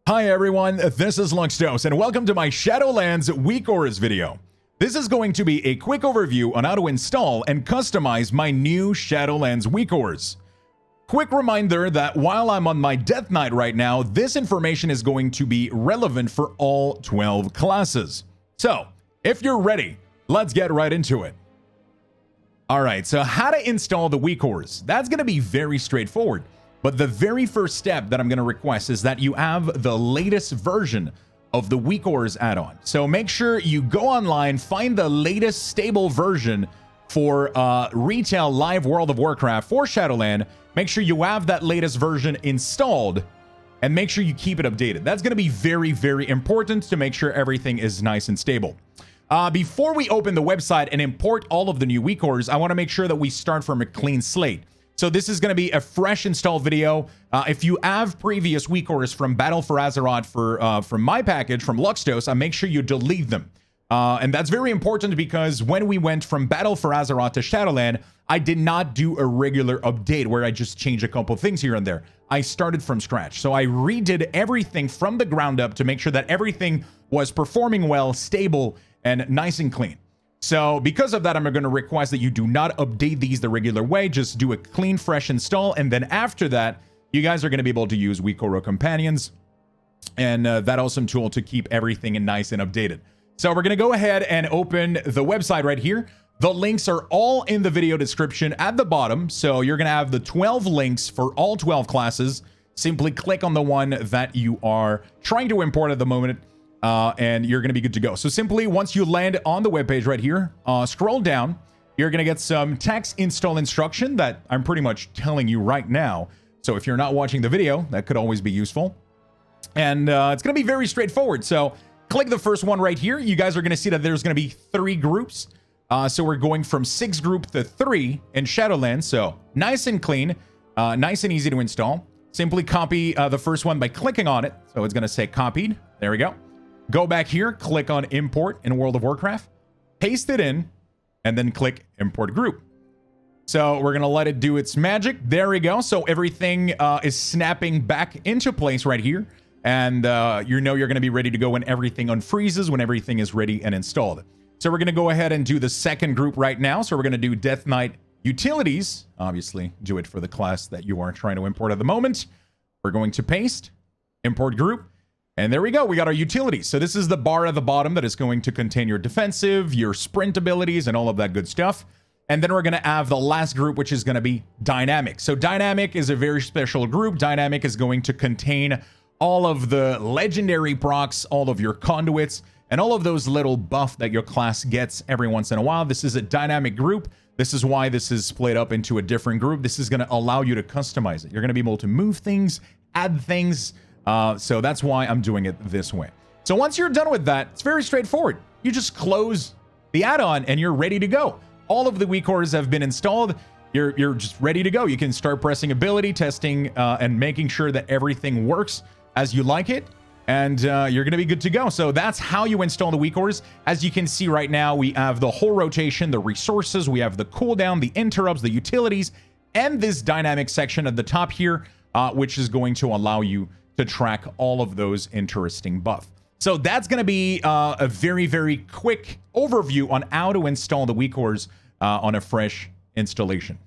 Hi everyone, this is Luxtos and welcome to my Shadowlands WeakAuras video. This is going to be a quick overview on how to install and customize my new Shadowlands WeakAuras. Quick reminder that while I'm on my Death Knight right now, this information is going to be relevant for all 12 classes. So, if you're ready, let's get right into it. Alright, so how to install the WeakAuras. That's going to be very straightforward. But the very first step that I'm going to request is that you have the latest version of the WeakAuras add-on. So make sure you go online, find the latest stable version for retail live World of Warcraft for Shadowland. Make sure you have that latest version installed and make sure you keep it updated. That's going to be very, very important to make sure everything is nice and stable. Before we open the website and import all of the new WeakAuras, I want to make sure that we start from a clean slate. So this is going to be a fresh install video. If you have previous WeakAuras from Battle for Azeroth from my package, from Luxtos, make sure you delete them. And that's very important because when we went from Battle for Azeroth to Shadowland, I did not do a regular update where I just changed a couple things here and there. I started from scratch. So I redid everything from the ground up to make sure that everything was performing well, stable, and nice and clean. So because of that, I'm going to request that you do not update these the regular way. Just do a clean, fresh install. And then after that, you guys are going to be able to use WeakAuras Companions and that awesome tool to keep everything nice and updated. So we're going to go ahead and open the website right here. The links are all in the video description at the bottom. So you're going to have the 12 links for all 12 classes. Simply click on the one that you are trying to import at the moment. And you're going to be good to go. So simply, once you land on the webpage right here, scroll down. You're going to get some text install instruction that I'm pretty much telling you right now. So if you're not watching the video, that could always be useful. And it's going to be very straightforward. So click the first one right here. You guys are going to see that there's going to be 3 groups. So we're going from 6 group to 3 in Shadowlands. So nice and clean, nice and easy to install. Simply copy the first one by clicking on it. So it's going to say copied. There we go. Go back here, click on import in World of Warcraft, paste it in, and then click import group. So we're going to let it do its magic. There we go. So everything is snapping back into place right here. And you know you're going to be ready to go when everything unfreezes, when everything is ready and installed. So we're going to go ahead and do the second group right now. So we're going to do Death Knight Utilities. Obviously, do it for the class that you are trying to import at the moment. We're going to paste, import group. And there we go. We got our utilities. So this is the bar at the bottom that is going to contain your defensive, your sprint abilities, and all of that good stuff. And then we're going to have the last group, which is going to be dynamic. So dynamic is a very special group. Dynamic is going to contain all of the legendary procs, all of your conduits, and all of those little buff that your class gets every once in a while. This is a dynamic group. This is why this is split up into a different group. This is going to allow you to customize it. You're going to be able to move things, add things. So that's why I'm doing it this way. So once you're done with that, it's very straightforward. You just close the add-on and you're ready to go. All of the WeakAuras have been installed. You're just ready to go. You can start pressing ability, testing, and making sure that everything works as you like it. And you're going to be good to go. So that's how you install the WeakAuras. As you can see right now, we have the whole rotation, the resources, we have the cooldown, the interrupts, the utilities, and this dynamic section at the top here, which is going to allow you to track all of those interesting buffs. So that's going to be a very, very quick overview on how to install the WeakAuras on a fresh installation.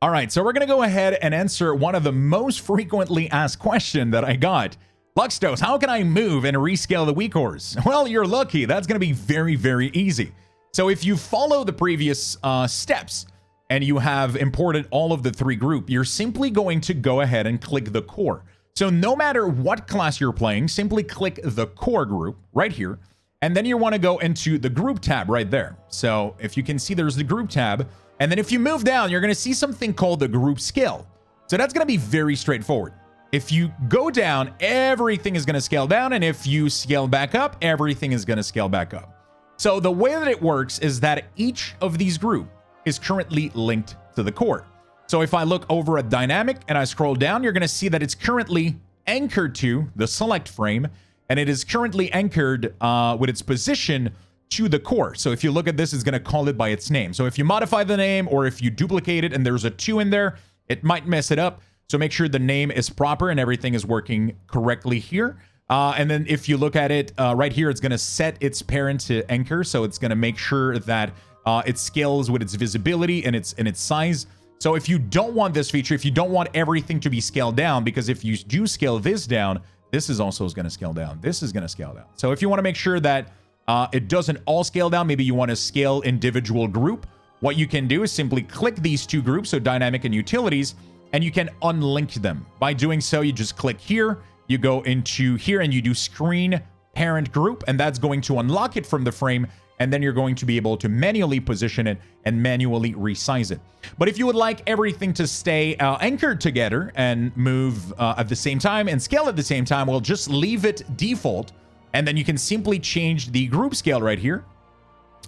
All right, so we're going to go ahead and answer one of the most frequently asked questions that I got. Luxtos, how can I move and rescale the WeakAuras? Well, you're lucky. That's going to be very, very easy. So if you follow the previous steps, and you have imported all of the 3 group, you're simply going to go ahead and click the core. So no matter what class you're playing, simply click the core group right here. And then you want to go into the group tab right there. So if you can see, there's the group tab. And then if you move down, you're going to see something called the group scale. So that's going to be very straightforward. If you go down, everything is going to scale down. And if you scale back up, everything is going to scale back up. So the way that it works is that each of these groups is currently linked to the core. So if I look over at dynamic and I scroll down, you're going to see that it's currently anchored to the select frame, and it is currently anchored with its position to the core. So if you look at this, it's going to call it by its name. So if you modify the name or if you duplicate it and there's a 2 in there, it might mess it up. So make sure the name is proper and everything is working correctly here. And then if you look at it right here, it's going to set its parent to anchor. So it's going to make sure that it scales with its visibility and its size. So if you don't want this feature, if you don't want everything to be scaled down, because if you do scale this down, this is also going to scale down. This is going to scale down. So if you want to make sure that it doesn't all scale down, maybe you want to scale individual group, what you can do is simply click these two groups, so dynamic and utilities, and you can unlink them. By doing so, you just click here, you go into here, and you do screen parent group, and that's going to unlock it from the frame, and then you're going to be able to manually position it and manually resize it. But if you would like everything to stay anchored together and move at the same time and scale at the same time, well, just leave it default, and then you can simply change the group scale right here.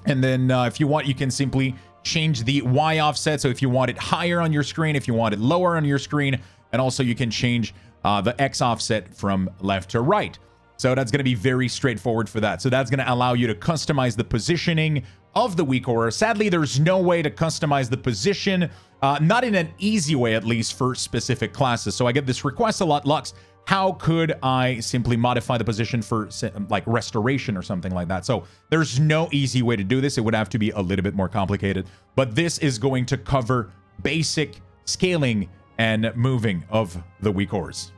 And then if you want, you can simply change the Y offset. So if you want it higher on your screen, if you want it lower on your screen, and also you can change the X offset from left to right. So that's going to be very straightforward for that. So that's going to allow you to customize the positioning of the WeakAuras. Sadly, there's no way to customize the position, not in an easy way, at least for specific classes. So I get this request a lot, Lux. How could I simply modify the position for like restoration or something like that? So there's no easy way to do this. It would have to be a little bit more complicated, but this is going to cover basic scaling and moving of the WeakAuras.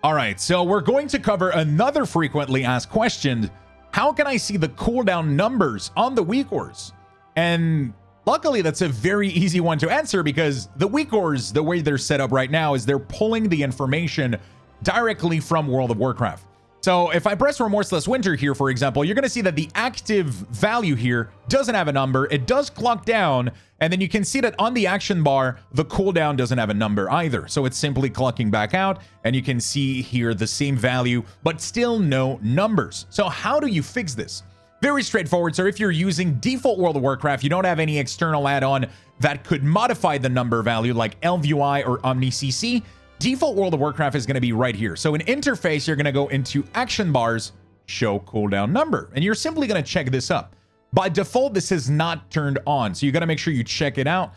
All right, so we're going to cover another frequently asked question. How can I see the cooldown numbers on the WeakAuras? And luckily, that's a very easy one to answer, because the WeakAuras, the way they're set up right now, is they're pulling the information directly from World of Warcraft. So if I press Remorseless Winter here, for example, you're going to see that the active value here doesn't have a number. It does clock down, and then you can see that on the action bar, the cooldown doesn't have a number either. So it's simply clocking back out, and you can see here the same value, but still no numbers. So how do you fix this? Very straightforward. So if you're using default World of Warcraft, you don't have any external add-on that could modify the number value like LVUI or OmniCC, default World of Warcraft is going to be right here. So in interface, you're going to go into action bars, show cooldown number, and you're simply going to check this up. By default, this is not turned on. So you got to make sure you check it out.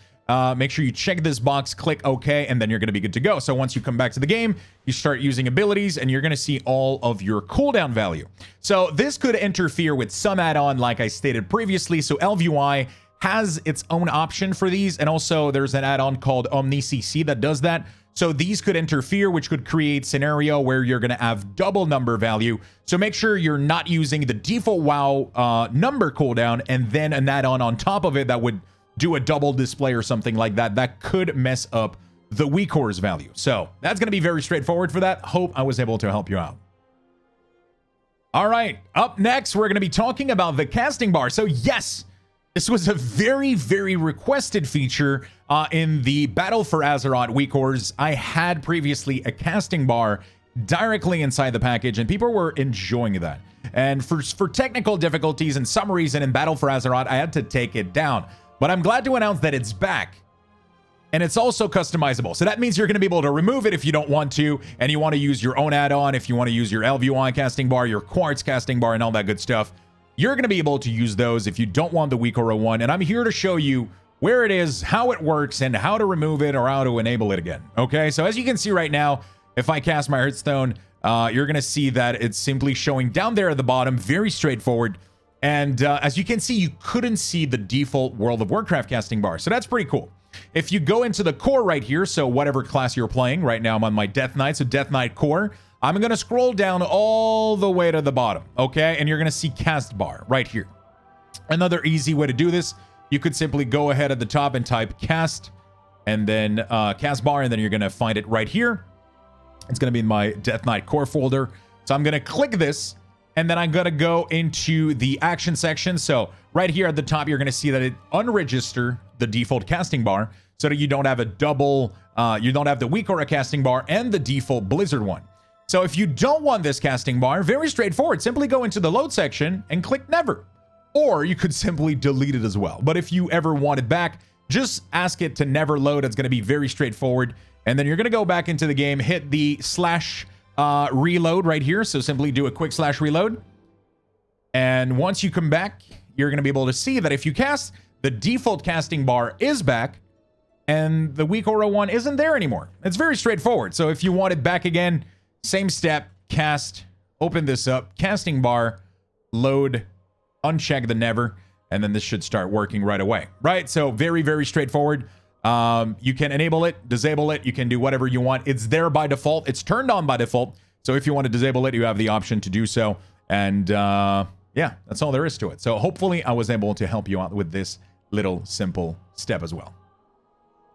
Make sure you check this box, click OK, and then you're going to be good to go. So once you come back to the game, you start using abilities, and you're going to see all of your cooldown value. So this could interfere with some add-on, like I stated previously. So LVUI has its own option for these, and also there's an add-on called OmniCC that does that. So these could interfere, which could create scenario where you're going to have double number value. So make sure you're not using the default WoW number cooldown and then an add-on on top of it that would do a double display or something like that. That could mess up the WeakAuras value. So that's going to be very straightforward for that. Hope I was able to help you out. All right, up next, we're going to be talking about the casting bar. So yes, this was a very, very requested feature in the Battle for Azeroth WeakAuras. I had previously a casting bar directly inside the package, and people were enjoying that. And for technical difficulties and some reason in Battle for Azeroth, I had to take it down. But I'm glad to announce that it's back. And it's also customizable. So that means you're going to be able to remove it if you don't want to, and you want to use your own add-on, if you want to use your LVUI casting bar, your Quartz casting bar, and all that good stuff. You're going to be able to use those if you don't want the WeakAuras one, and I'm here to show you where it is, how it works, and how to remove it or how to enable it again. Okay, so as you can see right now, if I cast my Hearthstone, you're going to see that it's simply showing down there at the bottom, very straightforward. And as you can see, you couldn't see the default World of Warcraft casting bar, so that's pretty cool. If you go into the core right here, so whatever class you're playing, right now I'm on my Death Knight, so Death Knight core, I'm going to scroll down all the way to the bottom, okay? And you're going to see cast bar right here. Another easy way to do this, you could simply go ahead at the top and type cast, and then cast bar, and then you're going to find it right here. It's going to be in my Death Knight core folder. So I'm going to click this, and then I'm going to go into the action section. So right here at the top, you're going to see that it unregister the default casting bar so that you don't have a double, you don't have the WeakAuras casting bar and the default Blizzard one. So if you don't want this casting bar, very straightforward. Simply go into the load section and click never. Or you could simply delete it as well. But if you ever want it back, just ask it to never load. It's going to be very straightforward. And then you're going to go back into the game, hit the / reload right here. So simply do a quick / reload. And once you come back, you're going to be able to see that if you cast, the default casting bar is back. and the WeakAuras one isn't there anymore. It's very straightforward. So if you want it back again, same step, cast, open this up, casting bar, load, uncheck the never, and then this should start working right away, right? So very, very straightforward. You can enable it, disable it. You can do whatever you want. It's there by default. It's turned on by default. So if you want to disable it, you have the option to do so. And yeah, that's all there is to it. So hopefully I was able to help you out with this little simple step as well.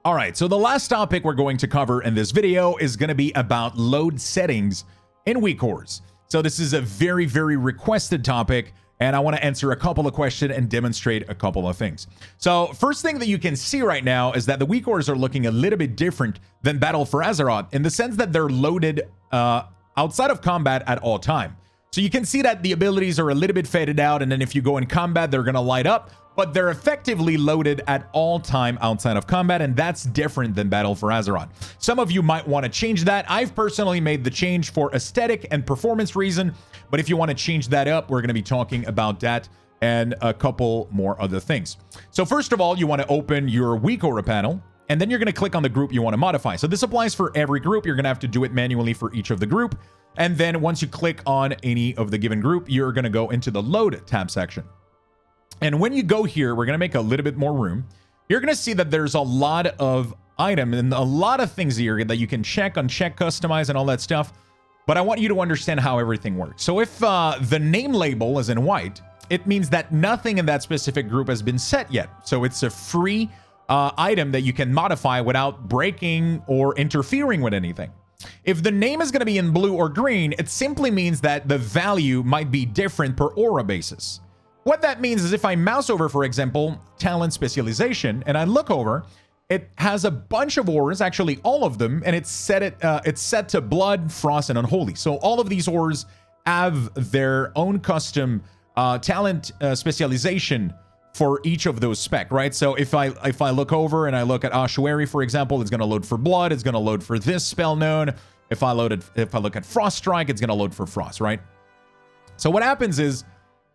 All right, so the last topic we're going to cover in this video is going to be about load settings in WeakAuras. So this is a very, very requested topic, and I want to answer a couple of questions and demonstrate a couple of things. So first thing that you can see right now is that the WeakAuras are looking a little bit different than Battle for Azeroth in the sense that they're loaded outside of combat at all time. So you can see that the abilities are a little bit faded out, and then if you go in combat, they're going to light up, but they're effectively loaded at all time outside of combat, and that's different than Battle for Azeroth. Some of you might want to change that. I've personally made the change for aesthetic and performance reason, but if you want to change that up, we're going to be talking about that and a couple more other things. So first of all, you want to open your WeakAuras panel, and then you're going to click on the group you want to modify. So this applies for every group. You're going to have to do it manually for each of the group. And then once you click on any of the given group, you're going to go into the load tab section. And when you go here, we're going to make a little bit more room. You're going to see that there's a lot of items and a lot of things here that you can check, uncheck, customize, and all that stuff. But I want you to understand how everything works. So if the name label is in white, it means that nothing in that specific group has been set yet. So it's a free item that you can modify without breaking or interfering with anything. If the name is going to be in blue or green, it simply means that the value might be different per aura basis. What that means is if I mouse over, for example, talent specialization, and I look over, it has a bunch of auras, actually all of them, and it's set to blood, frost, and unholy. So all of these auras have their own custom talent specialization for each of those spec, right? So if I look over and I look at Ossuary, for example, it's going to load for blood. It's going to load for this spell known. If I look at Frost Strike, it's going to load for frost, right? So what happens is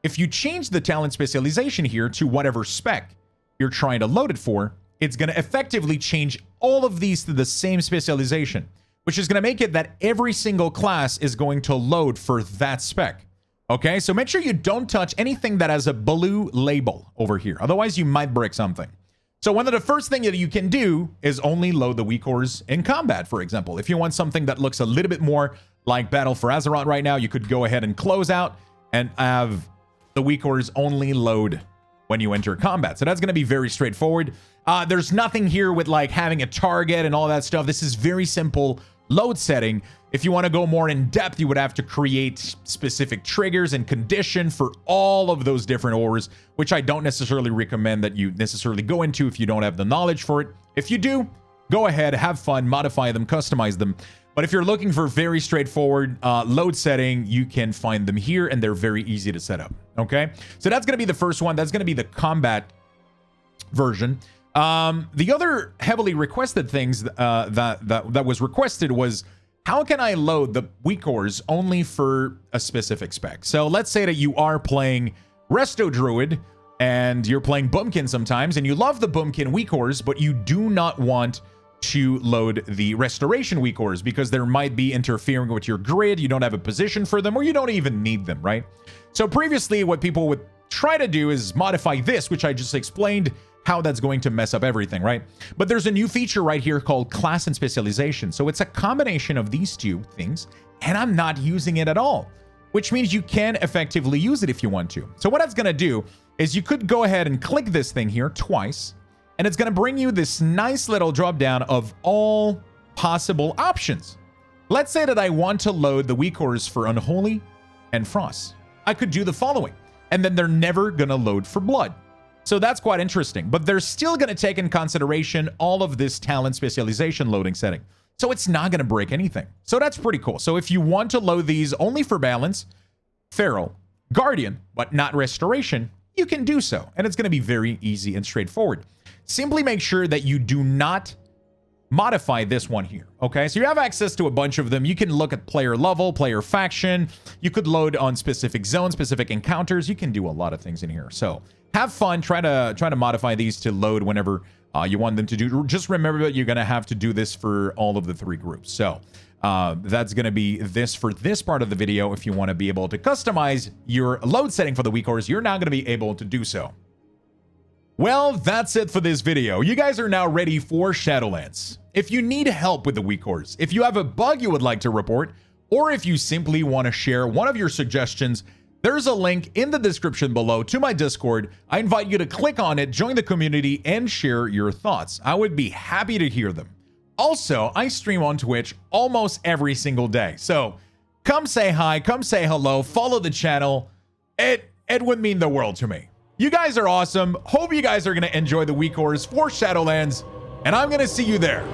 if you change the talent specialization here to whatever spec you're trying to load it for, it's going to effectively change all of these to the same specialization, which is going to make it that every single class is going to load for that spec. Okay, so make sure you don't touch anything that has a blue label over here. Otherwise, you might break something. So one of the first things that you can do is only load the WeakAuras in combat, for example. If you want something that looks a little bit more like Battle for Azeroth right now, you could go ahead and close out and have the WeakAuras only load when you enter combat. So that's going to be very straightforward. There's nothing here with like having a target and all that stuff. This is very simple load setting. If you want to go more in depth, you would have to create specific triggers and condition for all of those different auras, which I don't necessarily recommend that you necessarily go into if you don't have the knowledge for it. If you do, go ahead, have fun, modify them, customize them. But if you're looking for very straightforward load setting, you can find them here, and they're very easy to set up. Okay, so that's going to be the first one. That's going to be the combat version. The other heavily requested things that was requested was, how can I load the WeakAuras only for a specific spec? So let's say that you are playing Resto Druid and you're playing Bumpkin sometimes, and you love the Bumpkin WeakAuras, but you do not want to load the Restoration WeakAuras because there might be interfering with your grid, you don't have a position for them, or you don't even need them, right? So previously, what people would try to do is modify this, which I just explained how that's going to mess up everything, right? But there's a new feature right here called class and specialization. So it's a combination of these two things, and I'm not using it at all, which means you can effectively use it if you want to. So what that's going to do is you could go ahead and click this thing here twice, and it's going to bring you this nice little drop down of all possible options. Let's say that I want to load the WeakAuras for Unholy and Frost. I could do the following, and then they're never going to load for Blood. So that's quite interesting, but they're still going to take in consideration all of this talent specialization loading setting. So it's not going to break anything. So that's pretty cool. So if you want to load these only for Balance, Feral, Guardian, but not Restoration, you can do so. And it's going to be very easy and straightforward. Simply make sure that you do not modify this one here. Okay, so you have access to a bunch of them. You can look at player level, player faction. You could load on specific zones, specific encounters. You can do a lot of things in here. So have fun. Try to modify these to load whenever you want them to do. Just remember that you're going to have to do this for all of the 3 groups. So that's going to be this for this part of the video. If you want to be able to customize your load setting for the WeakAuras, you're now going to be able to do so. Well, that's it for this video. You guys are now ready for Shadowlands. If you need help with the WeakAuras, if you have a bug you would like to report, or if you simply want to share one of your suggestions, there's a link in the description below to my Discord. I invite you to click on it, join the community, and share your thoughts. I would be happy to hear them. Also, I stream on Twitch almost every single day. So come say hi, come say hello, follow the channel. It would mean the world to me. You guys are awesome. Hope you guys are going to enjoy the WeakAuras for Shadowlands, and I'm going to see you there.